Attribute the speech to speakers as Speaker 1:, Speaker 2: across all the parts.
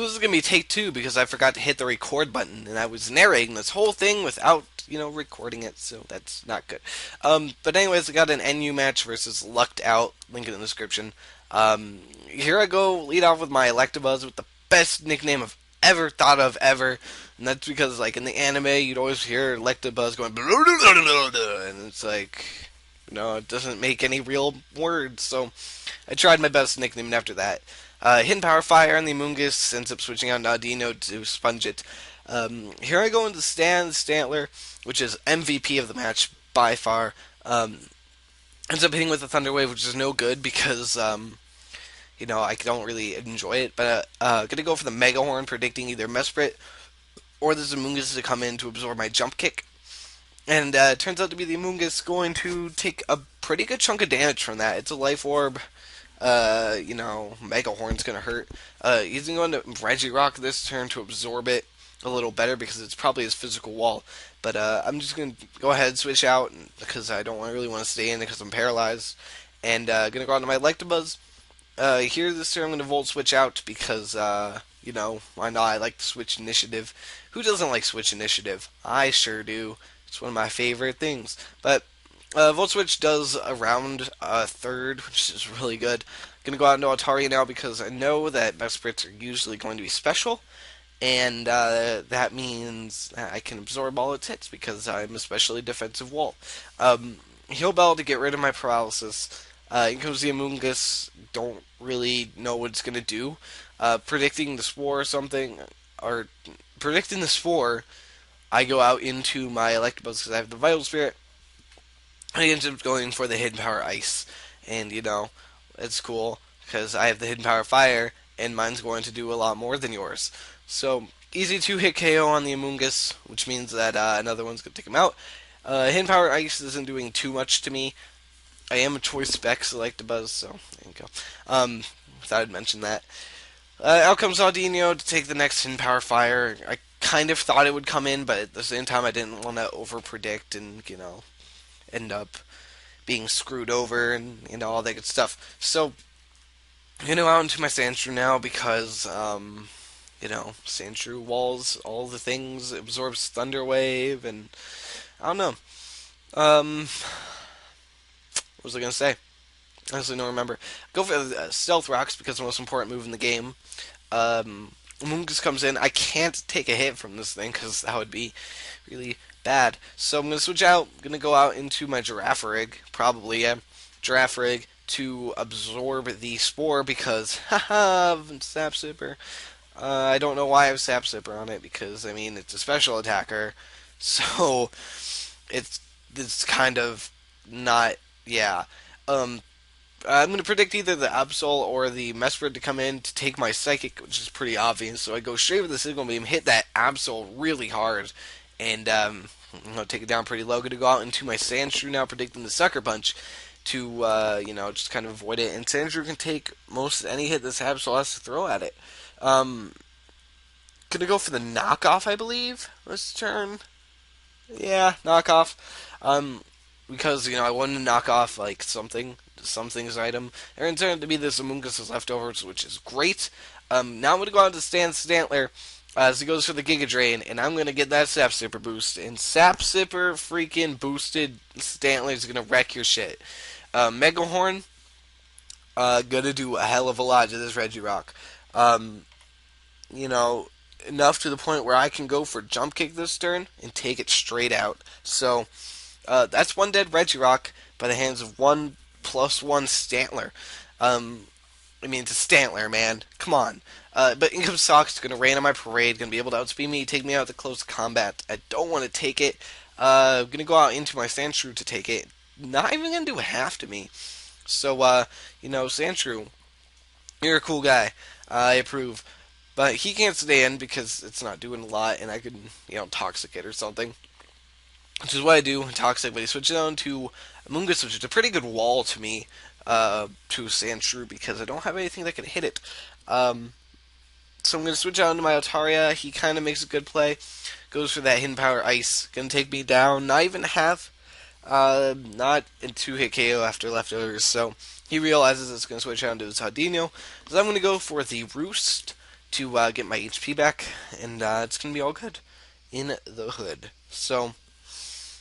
Speaker 1: this is going to be take two because I forgot to hit the record button, and I was narrating this whole thing without, recording it, so that's not good. But anyways, I got an NU match versus Luck3d0ut, link in the description. Here I go, lead off with my Electabuzz with the best nickname I've ever thought of ever, and that's because, like, in the anime, you'd always hear Electabuzz going, and it's like, it doesn't make any real words, so I tried my best nickname after that. Hidden Power Fire on the Amoonguss ends up switching out Nadino to sponge it. Here I go into Stantler, which is MVP of the match by far. Ends up hitting with a Thunder Wave, which is no good because, I don't really enjoy it. But gonna go for the Mega Horn, predicting either Mesprit or the Amoonguss to come in to absorb my Jump Kick. And it turns out to be the Amoonguss going to take a pretty good chunk of damage from that. It's a Life Orb. Mega Horn's gonna hurt. He's going to Regirock this turn to absorb it a little better because it's probably his physical wall. But I'm just gonna go ahead and switch out because I don't really want to stay in because I'm paralyzed. And gonna go out to my Electabuzz. Here this turn I'm gonna Volt Switch out because why not? I like to switch initiative. Who doesn't like switch initiative? I sure do. It's one of my favorite things. But Volt Switch does around a third, which is really good. I'm going to go out into Altaria now because I know that Mesprits are usually going to be special, and that means I can absorb all its hits because I'm especially defensive wall. Heal Bell to get rid of my paralysis. In comes the Amoonguss, don't really know what it's going to do. Predicting the Spore or something, or predicting the Spore, I go out into my Electabuzz because I have the Vital Spirit. I ended up going for the Hidden Power Ice, and it's cool because I have the Hidden Power Fire, and mine's going to do a lot more than yours. So easy 2-hit KO on the Amoonguss, which means that another one's gonna take him out. Hidden Power Ice isn't doing too much to me. I am a choice spec Electabuzz, so there you go. Thought I'd mention that. Out comes Audinio to take the next Hidden Power Fire. I kind of thought it would come in, but at the same time I didn't want to over predict and end up being screwed over and all that good stuff. So, out into my Sandshrew now because, Sandshrew walls, all the things, absorbs Thunder Wave, and I don't know. What was I going to say? I honestly don't remember. Go for Stealth Rocks because the most important move in the game. Amoonguss comes in. I can't take a hit from this thing because that would be really bad. So I'm going to switch out. I'm going to go out into my Girafarig. Probably, yeah. Girafarig to absorb the Spore because, haha, Sap Sipper. I don't know why I have Sap Sipper on it because, it's a special attacker. So it's kind of not, yeah. I'm going to predict either the Absol or the Mesprit to come in to take my Psychic, which is pretty obvious. So I go straight with the Signal Beam, hit that Absol really hard, and I'm going to take it down pretty low. Going to go out into my Sandshrew now, predicting the Sucker Punch to, just kind of avoid it. And Sandshrew can take most any hit this Absol has to throw at it. Going to go for the Knockoff, I believe, this turn. Yeah, Knockoff. Because, I wanted to knock off, like, something's item. And it turned out to be this Amoonguss' leftovers, which is great. Now I'm going to go on to Stantler as he goes for the Giga Drain, and I'm going to get that Sap Sipper boost. And Sap Sipper freaking boosted Stantler is going to wreck your shit. Mega Horn, gonna do a hell of a lot to this Regirock. Enough to the point where I can go for Jump Kick this turn and take it straight out. So, that's one dead Regirock by the hands of 1+1 Stantler. It's a Stantler, man. Come on. But in comes Sock's going to rain on my parade, going to be able to outspeed me, take me out to close combat. I don't want to take it. I'm going to go out into my Sandshrew to take it. Not even going to do half to me. So, Sandshrew, you're a cool guy. I approve. But he can't stay in because it's not doing a lot, and I could, Toxic it or something. Which is what I do in Toxic, but he switches on to Amoonguss, which is a pretty good wall to me, to Sandshrew, because I don't have anything that can hit it. So I'm going to switch out into my Altaria. He kind of makes a good play. Goes for that Hidden Power Ice. Going to take me down. Not even half. Not a 2-hit KO after leftovers. So he realizes it's going to switch out into his Hadino. So I'm going to go for the Roost to get my HP back, and it's gonna be all good in the hood. So,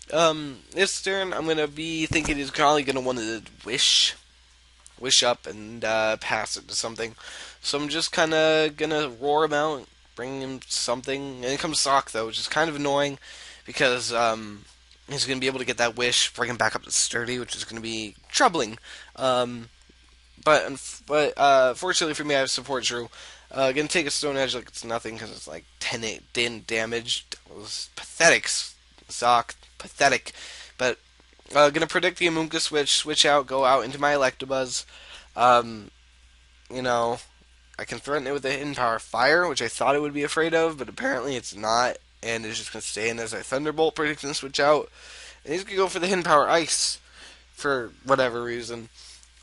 Speaker 1: this turn I'm gonna be thinking he's probably gonna want to wish up and pass it to something. So I'm just kind of gonna roar him out, bring him something, and it comes sock though, which is kind of annoying because he's gonna be able to get that wish, bring him back up to sturdy, which is gonna be troubling. Um, but fortunately for me, I have support Drew. Gonna take a Stone Edge like it's nothing because it's like 10 damage. That was pathetic, sock, pathetic. But gonna predict the Amoonka switch out, go out into my Electabuzz. Um, you know, I can threaten it with a hidden power fire, which I thought it would be afraid of, but apparently it's not, and it's just gonna stay in as a Thunderbolt prediction switch out. And he's gonna go for the hidden power ice for whatever reason,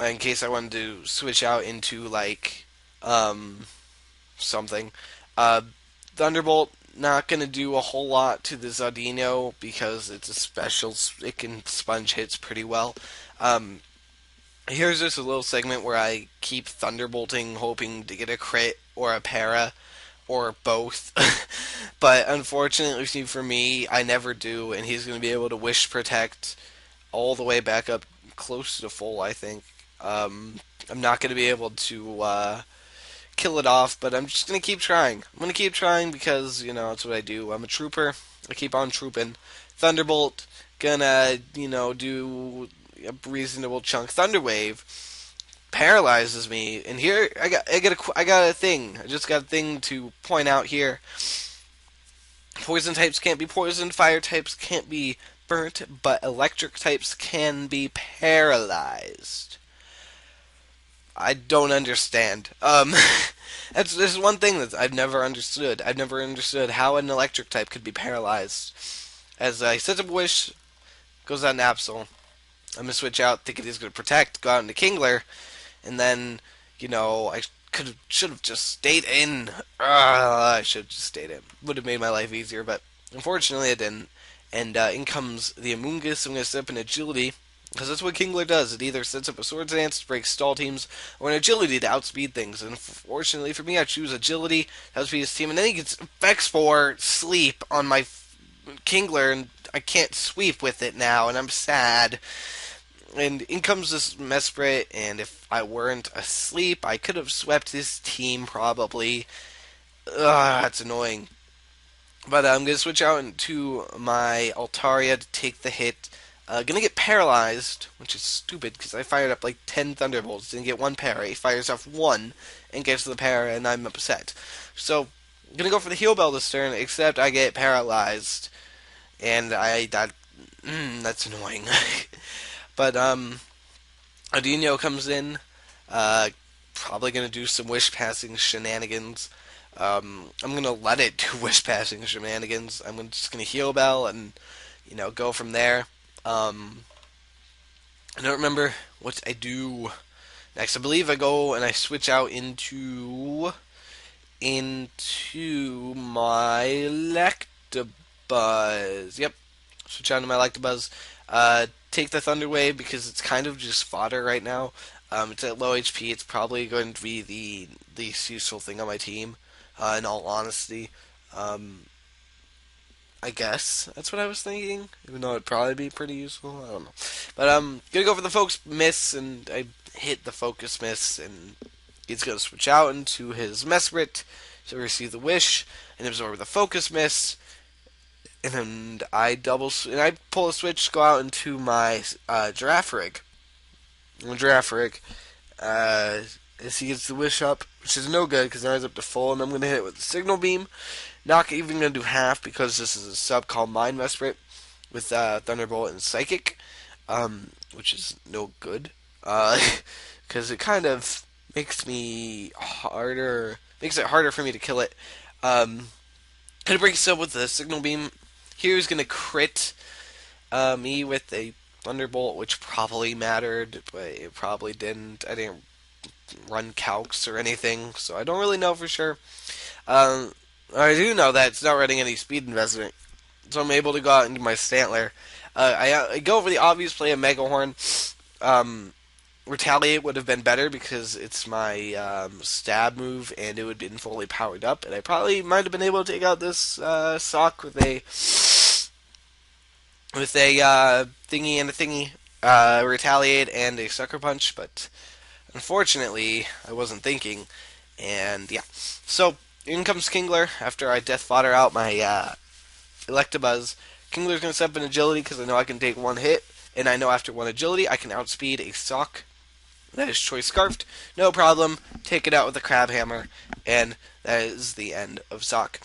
Speaker 1: in case I wanted to switch out into like something. Uh, Thunderbolt not gonna do a whole lot to the Zadino because it's a special. It can sponge hits pretty well. Um, Here's just a little segment where I keep thunderbolting, hoping to get a crit or a para or both. But unfortunately for me, I never do, and he's going to be able to wish protect all the way back up close to full, I think. I'm not going to be able to kill it off, but I'm just going to keep trying. I'm going to keep trying because, that's what I do. I'm a trooper. I keep on trooping. Thunderbolt, gonna, do a reasonable chunk. Thunderwave paralyzes me, and here I got a thing. I just got a thing to point out here. Poison types can't be poisoned. Fire types can't be burnt, but electric types can be paralyzed. I don't understand. This is one thing that I've never understood. I've never understood how an electric type could be paralyzed. As I set up a wish, goes out in Absol. I'm gonna switch out, thinking he's gonna protect, go out into Kingler, and then, I should have just stayed in. I should have just stayed in. Would have made my life easier, but unfortunately I didn't. And in comes the Amoongus. I'm gonna set up an agility, because that's what Kingler does. It either sets up a Swords Dance to break stall teams, or an agility to outspeed things. And fortunately for me, I choose agility to outspeed his team, and then he gets effects for sleep on my Kingler, and I can't sweep with it now, and I'm sad. And in comes this Mesprit, and if I weren't asleep, I could have swept his team probably. Ugh, that's annoying. But I'm going to switch out into my Altaria to take the hit. Gonna get paralyzed, which is stupid because I fired up like 10 Thunderbolts, didn't get one para. He fires off one and gets the para, and I'm upset. So, I'm gonna go for the heal bell this turn, except I get paralyzed, and that's annoying. But Adino comes in, probably gonna do some wish passing shenanigans. I'm gonna let it do wish passing shenanigans. I'm just gonna heal bell and go from there. I don't remember what I do next. I believe I go and I switch out into my Electabuzz. Yep, switch out into my Electabuzz. Take the Thunder Wave because it's kind of just fodder right now. It's at low HP. It's probably going to be the least useful thing on my team. In all honesty, I guess that's what I was thinking. Even though it'd probably be pretty useful, I don't know. But I'm gonna go for the Focus Miss, and I hit the Focus Miss, and he's gonna switch out into his Mesprit to receive the Wish and absorb the Focus Miss. And I pull a switch, go out into my Girafarig. As he gets the Wish up, which is no good because now he's up to full, and I'm going to hit it with the Signal Beam. Not even going to do half because this is a sub called Mind Mesprit with Thunderbolt and Psychic, which is no good because it kind of makes it harder for me to kill it. Gonna break sub with the Signal Beam. Here's gonna crit me with a Thunderbolt, which probably mattered, but it probably didn't. I didn't run calcs or anything, so I don't really know for sure. I do know that it's not running any speed investment, so I'm able to go out into my Stantler. I go over the obvious play of Mega Horn. Retaliate would have been better because it's my stab move, and it would have been fully powered up, and I probably might have been able to take out this sock with a thingy and a thingy, retaliate and a sucker punch, but unfortunately I wasn't thinking, and yeah. So in comes Kingler after I death fodder out my Electabuzz. Kingler's gonna step in agility because I know I can take one hit, and I know after one agility I can outspeed a sock. That is Choice Scarfed. No problem. Take it out with a Crab Hammer, and that is the end of Sock.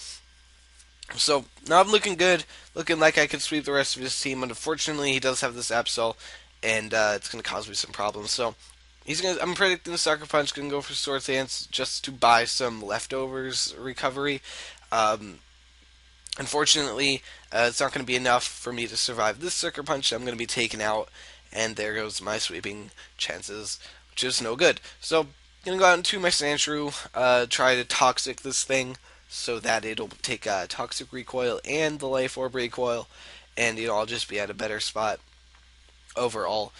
Speaker 1: So now I'm looking good, looking like I could sweep the rest of his team. But unfortunately, he does have this Absol, and it's going to cause me some problems. So I'm predicting the Sucker Punch going to go for Sword Dance just to buy some leftovers recovery. Um, Unfortunately, it's not going to be enough for me to survive this Sucker Punch. I'm going to be taken out, and there goes my sweeping chances, which is no good. So, going to go out into my Sandshrew, try to Toxic this thing so that it'll take Toxic Recoil and the Life Orb Recoil, and I'll just be at a better spot overall.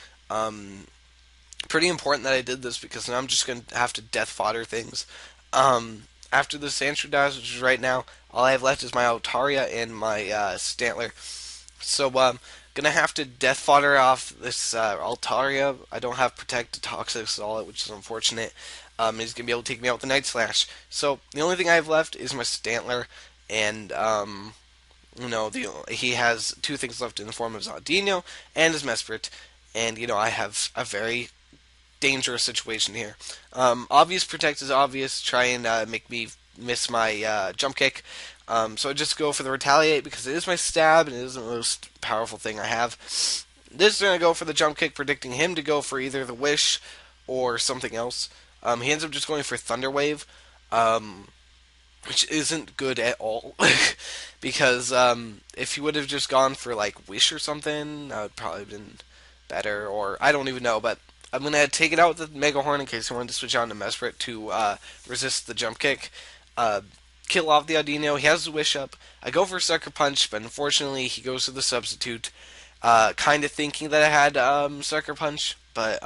Speaker 1: Pretty important that I did this because now I'm just going to have to death fodder things. After the Sandshrew dies, which is right now, all I have left is my Altaria and my Stantler. So gonna have to death fodder off this Altaria. I don't have Protect Toxics at all, which is unfortunate. He's gonna be able to take me out with the Night Slash. So the only thing I have left is my Stantler, and he has two things left in the form of Zaldino and his Mesprit, and I have a very dangerous situation here. Obvious Protect is obvious. Try and make me miss my jump kick. So I just go for the Retaliate because it is my stab and it is the most powerful thing I have. This is going to go for the jump kick, predicting him to go for either the Wish or something else. He ends up just going for Thunder Wave, which isn't good at all. Because if he would have just gone for like Wish or something, that would probably have been better. Or I don't even know, but I'm going to take it out with the Mega Horn in case I wanted to switch on to Mesprit to resist the jump kick. Kill off the Audino. He has the Wish up. I go for Sucker Punch, but unfortunately he goes to the Substitute. Kind of thinking that I had Sucker Punch, but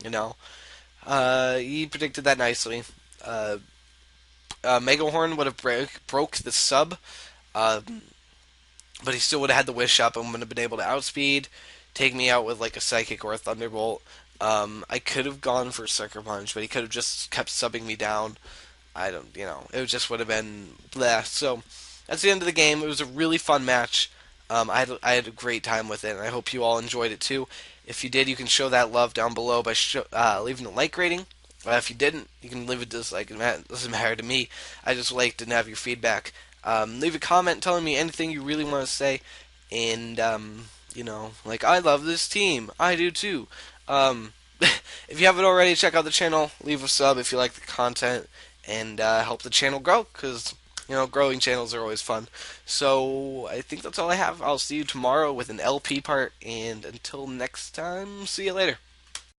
Speaker 1: he predicted that nicely. Mega Horn would have broke the sub, but he still would have had the Wish up and would have been able to outspeed, take me out with like a Psychic or a Thunderbolt. I could have gone for Sucker Punch, but he could have just kept subbing me down. I don't, it just would have been bleh. So that's the end of the game. It was a really fun match. I had a great time with it, and I hope you all enjoyed it too. If you did, you can show that love down below by leaving a like rating. If you didn't, you can leave a dislike. It doesn't matter to me. I just liked and have your feedback. Leave a comment telling me anything you really want to say, and like I love this team. I do too. If you haven't already, check out the channel. Leave a sub if you like the content, and help the channel grow, because growing channels are always fun. So I think that's all I have. I'll see you tomorrow with an LP part, and until next time, see you later.